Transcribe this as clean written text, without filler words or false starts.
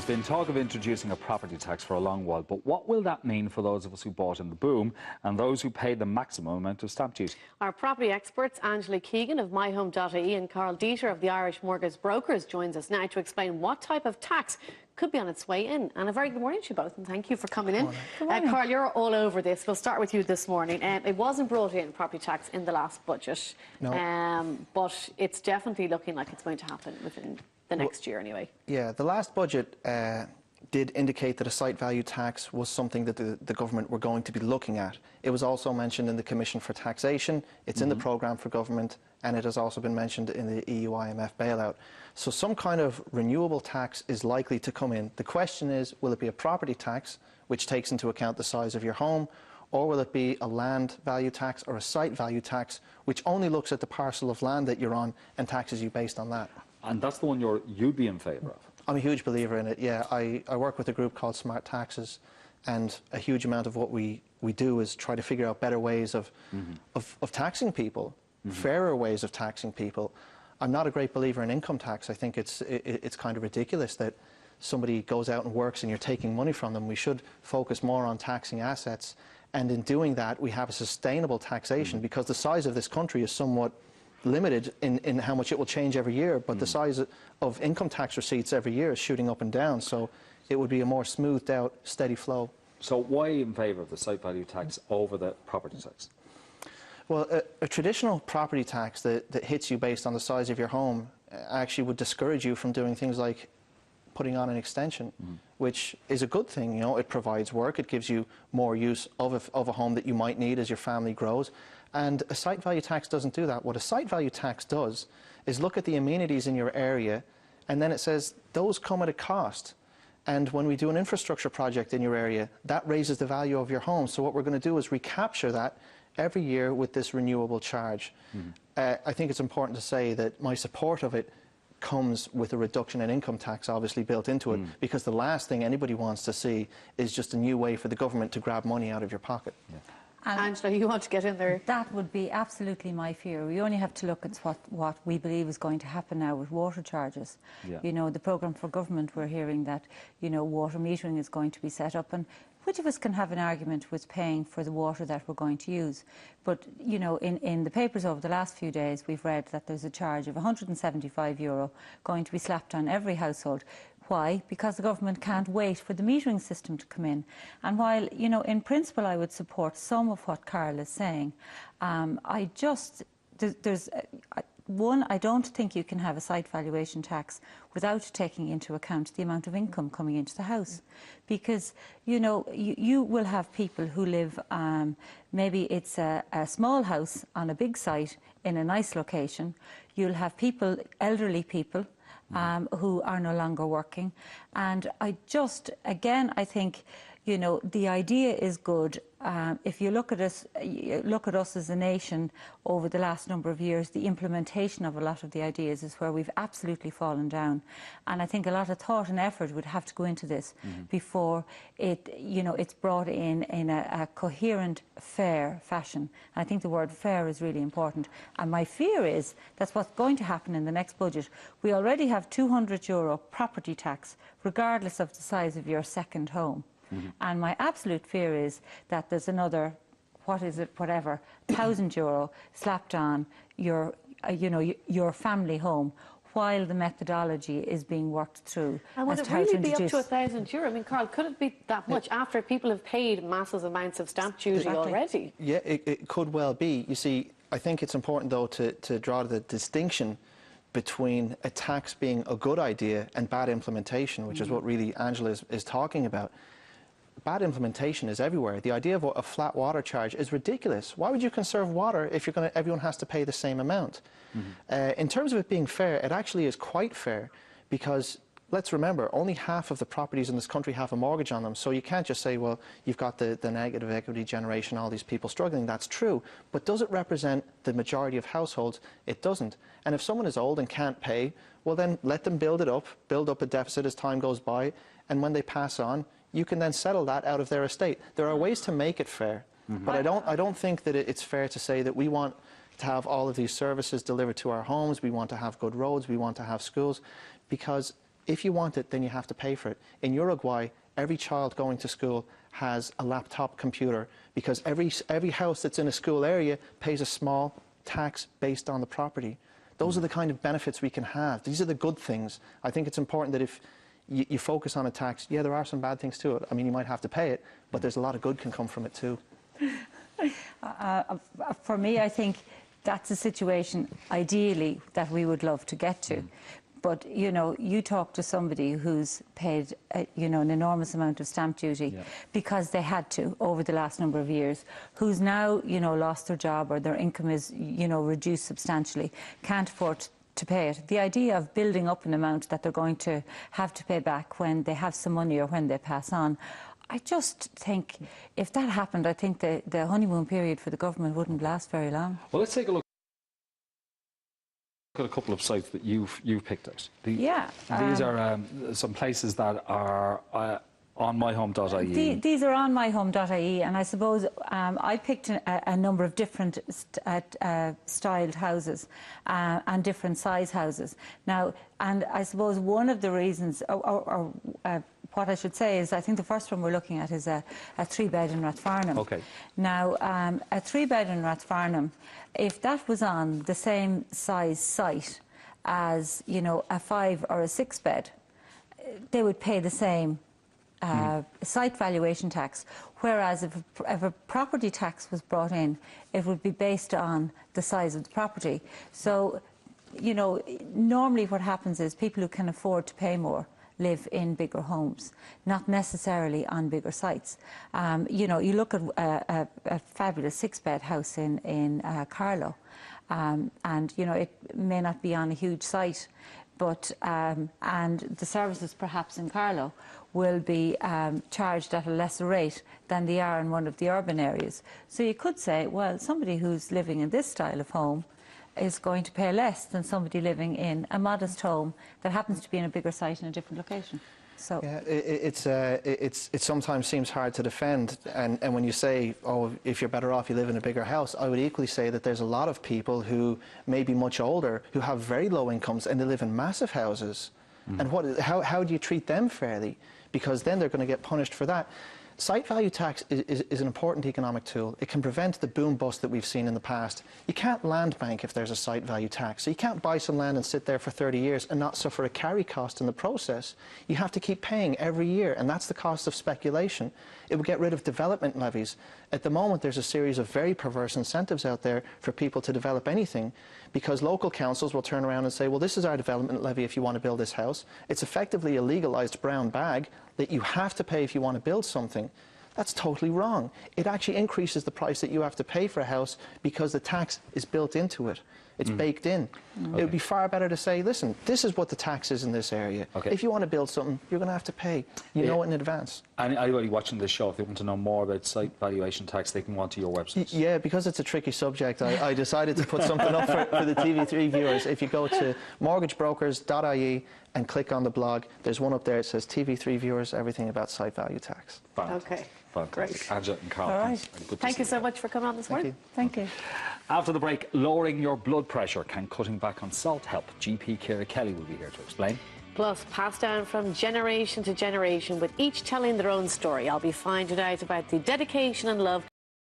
There's been talk of introducing a property tax for a long while, but what will that mean for those of us who bought in the boom and those who paid the maximum amount of stamp duty? Our property experts, Angela Keegan of myhome.ie and Carl Dieter of the Irish Mortgage Brokers, joins us now to explain what type of tax could be on its way in. And a very good morning to you both, and thank you for coming in. Good morning. Carl, you're all over this. We'll start with you this morning. It wasn't brought in, property tax, in the last budget, but it's definitely looking like it's going to happen within the next year anyway. Yeah, the last budget did indicate that a site value tax was something that the government were going to be looking at. It was also mentioned in the Commission for Taxation, it's in the programme for government, and it has also been mentioned in the EU IMF bailout. So some kind of renewable tax is likely to come in. The question is, will it be a property tax, which takes into account the size of your home, or will it be a land value tax or a site value tax, which only looks at the parcel of land that you're on and taxes you based on that? And that's the one you'd be in favour of? I'm a huge believer in it, yeah. I work with a group called Smart Taxes, and a huge amount of what we do is try to figure out better ways of taxing people, fairer ways of taxing people. I'm not a great believer in income tax. I think it's kind of ridiculous that somebody goes out and works and you're taking money from them. We should focus more on taxing assets, and in doing that we have a sustainable taxation, because the size of this country is somewhat limited in how much it will change every year, but the size of income tax receipts every year is shooting up and down, so it would be a more smoothed out, steady flow. So why in favour of the site value tax over the property tax? Well, a traditional property tax that hits you based on the size of your home actually would discourage you from doing things like putting on an extension, which is a good thing. You know, it provides work, it gives you more use of a home that you might need as your family grows. And a site value tax doesn't do that. What a site value tax does is look at the amenities in your area, and then it says those come at a cost. And when we do an infrastructure project in your area, that raises the value of your home. So what we're going to do is recapture that every year with this renewable charge. I think it's important to say that my support of it comes with a reduction in income tax obviously built into it, because the last thing anybody wants to see is just a new way for the government to grab money out of your pocket. Angela, you want to get in there? That would be absolutely my fear. We only have to look at what we believe is going to happen now with water charges. You know, the programme for government, we're hearing that, you know, water metering is going to be set up, and which of us can have an argument with paying for the water that we're going to use? But, you know, in the papers over the last few days, we've read that there's a charge of €175 going to be slapped on every household. Why? Because the government can't wait for the metering system to come in. And while, you know, in principle I would support some of what Carl is saying, I don't think you can have a site valuation tax without taking into account the amount of income coming into the house. Because, you know, you will have people who live, maybe it's a small house on a big site in a nice location. You'll have people, elderly people, who are no longer working. And I think, you know, the idea is good. If you look at us as a nation over the last number of years, the implementation of a lot of the ideas is where we've absolutely fallen down. And I think a lot of thought and effort would have to go into this before it's brought in a coherent, fair fashion. And I think the word fair is really important. And my fear is that's what's going to happen in the next budget. We already have €200 property tax, regardless of the size of your second home. And my absolute fear is that there's another, €1,000 slapped on your family home, while the methodology is being worked through. And would it really be up to €1,000? I mean, Carl, could it be that much after people have paid massive amounts of stamp duty already? Yeah, it could well be. You see, I think it's important, though, to draw the distinction between a tax being a good idea and bad implementation, which is what really Angela is talking about. Bad implementation is everywhere. The idea of a flat water charge is ridiculous. Why would you conserve water if everyone has to pay the same amount? In terms of it being fair, it actually is quite fair, because let's remember, only half of the properties in this country have a mortgage on them. So you can't just say, well, you've got the negative equity generation, all these people struggling. That's true. But does it represent the majority of households? It doesn't. And if someone is old and can't pay, well, then let them build up a deficit as time goes by. And when they pass on, you can then settle that out of their estate. There are ways to make it fair. But I don't think that it's fair to say that we want to have all of these services delivered to our homes, we want to have good roads, we want to have schools, because If you want it, then you have to pay for it. In Uruguay, every child going to school has a laptop computer because every house that's in a school area pays a small tax based on the property. Those are the kind of benefits we can have. These are the good things. I think it's important that if you focus on a tax, yeah, there are some bad things to it. I mean, you might have to pay it, but there's a lot of good can come from it too. For me, I think that's a situation, ideally, that we would love to get to. But, you know, you talk to somebody who's paid, you know, an enormous amount of stamp duty because they had to over the last number of years, who's now, you know, lost their job or their income is, you know, reduced substantially, can't afford to pay it. The idea of building up an amount that they're going to have to pay back when they have some money or when they pass on, I just think if that happened, I think the honeymoon period for the government wouldn't last very long. Well, let's take a look at a couple of sites that you've picked out. These are some places that are on myhome.ie. These are on myhome.ie, and I suppose I picked a number of different styled houses and different size houses. Now, and I suppose one of the reasons, or what I should say is, I think the first one we're looking at is a 3-bed in Rathfarnham. Okay. Now, a 3-bed in Rathfarnham, if that was on the same size site as, you know, a 5 or a 6-bed, they would pay the same site valuation tax, whereas if a property tax was brought in, it would be based on the size of the property. So, you know, normally what happens is people who can afford to pay more live in bigger homes, not necessarily on bigger sites. You know, you look at a fabulous 6-bed house in Carlow, and, you know, it may not be on a huge site, but and the services perhaps in Carlow will be charged at a lesser rate than they are in one of the urban areas. So you could say, well, somebody who's living in this style of home is going to pay less than somebody living in a modest home that happens to be in a bigger site in a different location. So yeah, it sometimes seems hard to defend, and when you say, oh, if you're better off you live in a bigger house, I would equally say that there's a lot of people who may be much older who have very low incomes and they live in massive houses. And how do you treat them fairly? Because then they're going to get punished for that. Site value tax is an important economic tool. It can prevent the boom bust that we've seen in the past. You can't land bank if there's a site value tax. So you can't buy some land and sit there for 30 years and not suffer a carry cost in the process. You have to keep paying every year, and that's the cost of speculation. It would get rid of development levies. At the moment, there's a series of very perverse incentives out there for people to develop anything, because local councils will turn around and say, well, this is our development levy if you want to build this house. It's effectively a legalized brown bag that you have to pay if you want to build something. That's totally wrong. It actually increases the price that you have to pay for a house because the tax is built into it. It's baked in. It would be far better to say, listen, this is what the tax is in this area. If you want to build something, you're going to have to pay. You know it in advance. And anybody watching this show, if they want to know more about site valuation tax, they can go onto your website. Yeah, because it's a tricky subject, I decided to put something up for the TV3 viewers. If you go to mortgagebrokers.ie and click on the blog, there's one up there that says TV3 viewers, everything about site value tax. Okay. Fantastic. Great. Angela and Carl, all right. thank you so much for coming on this morning. Thank you. After the break, lowering your blood pressure, can cutting back on salt help? GP Ciara Kelly will be here to explain. Plus, passed down from generation to generation, with each telling their own story. I'll be finding out about the dedication and love